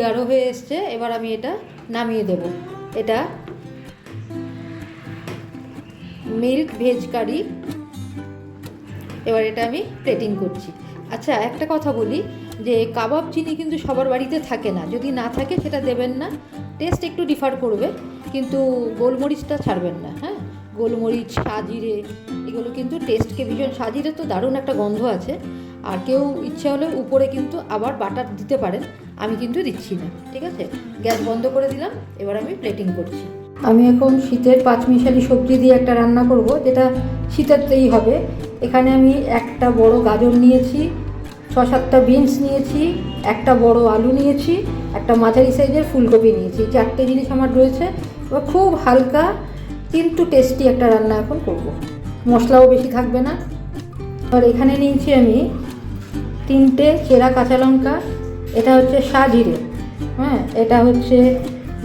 গাঢ় হয়ে এসছে। এবার আমি এটা নামিয়ে দেব। এটা মিল্ক ভেজ কারি। এবার এটা আমি প্লেটিং করছি। আচ্ছা, একটা কথা বলি যে কাবাব চিনি কিন্তু সবার বাড়িতে থাকে না। যদি না থাকে সেটা দেবেন না, টেস্ট একটু ডিফার করবে, কিন্তু গোলমরিচটা ছাড়বেন না। হ্যাঁ, গোলমরিচ, সাজিরে, এগুলো কিন্তু টেস্টকে ভীষণ, সাজিরে তো দারুণ একটা গন্ধ আছে। আর কেউ ইচ্ছে হলে উপরে কিন্তু আবার বাটার দিতে পারেন, আমি কিন্তু দিচ্ছি না। ঠিক আছে, গ্যাস বন্ধ করে দিলাম। এবার আমি প্লেটিং করছি। আমি এখন শীতের পাঁচমিশালি সবজি দিয়ে একটা রান্না করব, যেটা শীতেরতেই হবে। এখানে আমি একটা বড় গাজর নিয়েছি, 6-7টা বিনস নিয়েছি, একটা বড় আলু নিয়েছি, একটা মাঝারি সাইজের ফুলকপি নিয়েছি। 4টে জিনিস আমার রয়েছে। এবার খুব হালকা কিন্তু টেস্টি একটা রান্না এখন করব। মশলাও বেশি থাকবে না। আর এখানে নিয়েছি আমি 3টে চেরা কাঁচা লঙ্কা। এটা হচ্ছে সাজিরে, হ্যাঁ, এটা হচ্ছে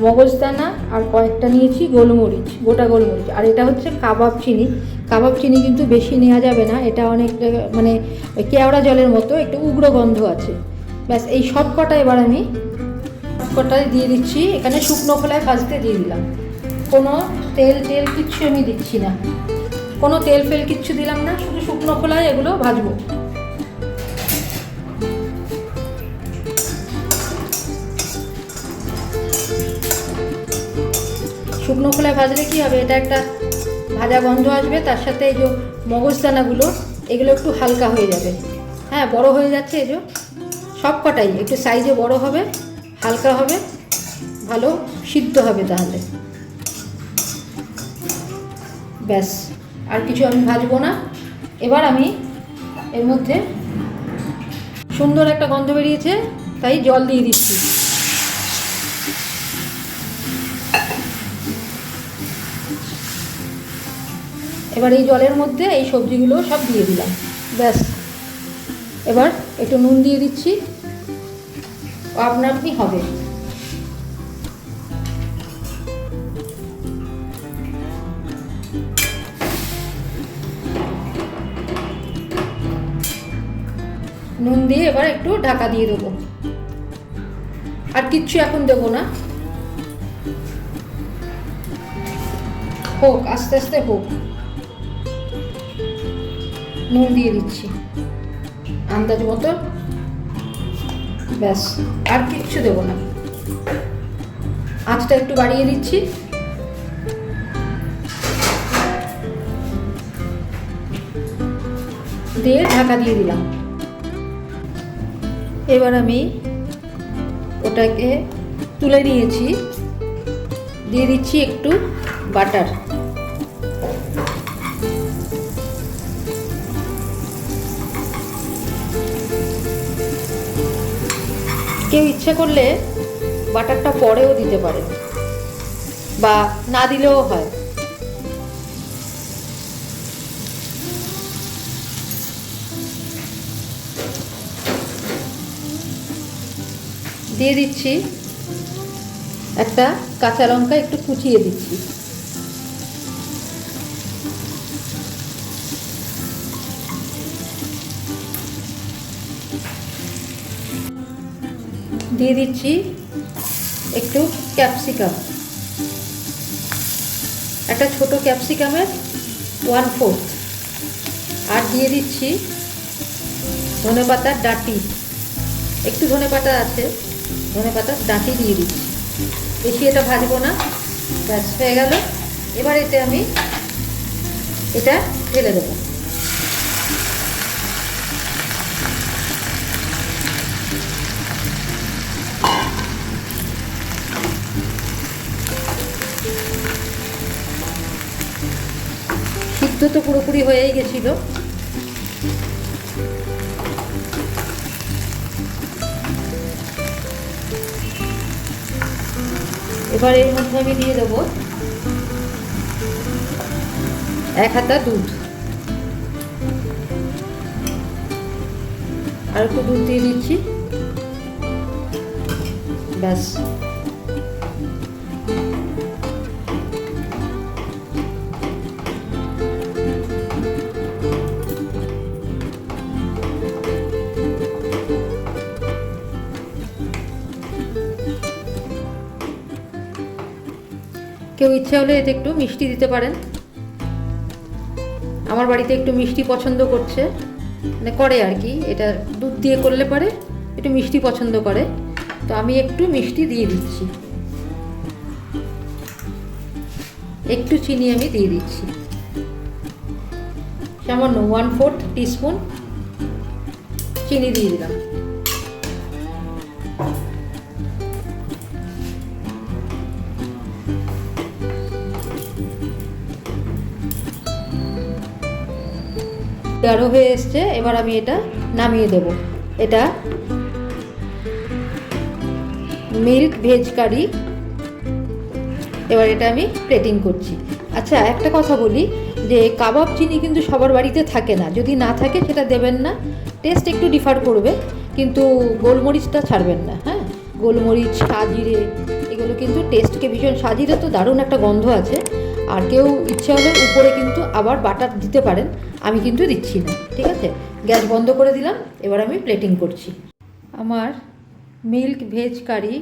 মগজদানা, আর কয়েকটা নিয়েছি গোলমরিচ, গোটা গোলমরিচ। আর এটা হচ্ছে কাবাব চিনি। কাবাব চিনি কিন্তু বেশি নেওয়া যাবে না, এটা অনেক মানে কেওড়া জলের মতো একটু উগ্র গন্ধ আছে। ব্যাস, এই সব কটা এবার আমি কটায় দিয়ে দিচ্ছি। এখানে শুকনো খোলায় ভাজতে দিয়ে দিলাম। কোনো তেল কিচ্ছু আমি দিচ্ছি না, কোনো তেল ফেল কিচ্ছু দিলাম না, শুধু শুকনো খোলায় এগুলো ভাজবো। শুকনো খোলায় ভাজলে কী হবে, এটা একটা ভাজা গন্ধ আসবে, তার সাথে এই যে মগজদানাগুলো, এগুলো একটু হালকা হয়ে যাবে। হ্যাঁ, বড় হয়ে যাচ্ছে, এই যে সব কটাই একটু সাইজে বড় হবে, হালকা হবে, ভালো সিদ্ধ হবে তাহলে। ব্যাস, আর কিছু আমি ভাজবো না। এবার আমি এর মধ্যে, সুন্দর একটা গন্ধ বেরিয়েছে, তাই জল দিয়ে দিচ্ছি। এবার এই জলের মধ্যে এই সবজিগুলো সব দিয়ে দিলাম। ব্যাস, এবার একটু নুন দিয়ে দিচ্ছি, আপনা আপনি হবে। নুন দিয়ে এবার একটু ঢাকা দিয়ে দেবো, আর কিচ্ছু এখন দেবো না। হোক, আস্তে আস্তে হোক। নুন দিয়ে দিচ্ছি আন্দাজ মতো। ব্যাস, আর কিচ্ছু দেবো না। আঁচটা একটু বাড়িয়ে দিচ্ছি। দিয়ে ঢাকা দিয়ে দিলাম। এবার আমি ওটাকে তুলে নিয়েছি, দিয়ে দিচ্ছি একটু বাটার। কেউ ইচ্ছে করলে বাটারটা পরেও দিতে পারে, বা না দিলেও হয়। দিয়ে দিচ্ছি একটা কাঁচা লঙ্কা, একটু কুচিয়ে দিচ্ছি। দিয়ে দিচ্ছি একটু ক্যাপসিকাম, একটা ছোট ক্যাপসিকামের 1/4। আর দিয়ে দিচ্ছি ধনেপাতার ডাঁটি, একটু ধনেপাতা আছে, ধনেপাতার ডাঁটি দিয়ে দিচ্ছি। বেশি এটা ভাজবো না। ব্যাস, হয়ে গেল। এবার এতে আমি এটা ঢেলে দেবো। সিদ্ধ তো পুরোপুরি হয়েই গেছিল। এবার এর মধ্যে আমি দিয়ে দেবো 1 হাতা দুধ। আর একটু দুধ দিয়ে দিচ্ছি। ব্যাস, কেউ ইচ্ছা হলে এতে একটু মিষ্টি দিতে পারেন। আমার বাড়িতে একটু মিষ্টি পছন্দ করছে, মানে করে আর কি, এটা দুধ দিয়ে করলে পরে একটু মিষ্টি পছন্দ করে, তো আমি একটু মিষ্টি দিয়ে দিচ্ছি, একটু চিনি আমি দিয়ে দিচ্ছি, সামান্য 1/4 টিস্পুন চিনি দিয়ে দিলাম। গাঢ় হয়ে এসছে, এবার আমি এটা নামিয়ে দেব। এটা মিল্ক ভেজ কারি, এবার এটা আমি প্লেটিং করছি। আচ্ছা একটা কথা বলি, যে কাবাব চিনি কিন্তু সবার বাড়িতে থাকে না, যদি না থাকে সেটা দেবেন না, টেস্ট একটু ডিফার করবে, কিন্তু গোলমরিচটা ছাড়বেন না। হ্যাঁ, গোলমরিচ, সাজিরে, এগুলো কিন্তু টেস্টকে ভীষণ, সাজিরে তো দারুণ একটা গন্ধ আছে। আর কেউ ইচ্ছে হলে উপরে কিন্তু আবার বাটার দিতে পারেন, আমি কিন্তু দিচ্ছি না। ঠিক আছে, গ্যাস বন্ধ করে দিলাম, এবার আমি প্লেটিং করছি। আমার milk veg curry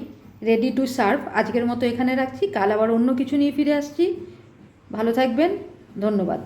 ready to serve. আজকের মতো এখানে রাখছি, কাল আবার অন্য কিছু নিয়ে ফিরে আসছি। ভালো থাকবেন, ধন্যবাদ।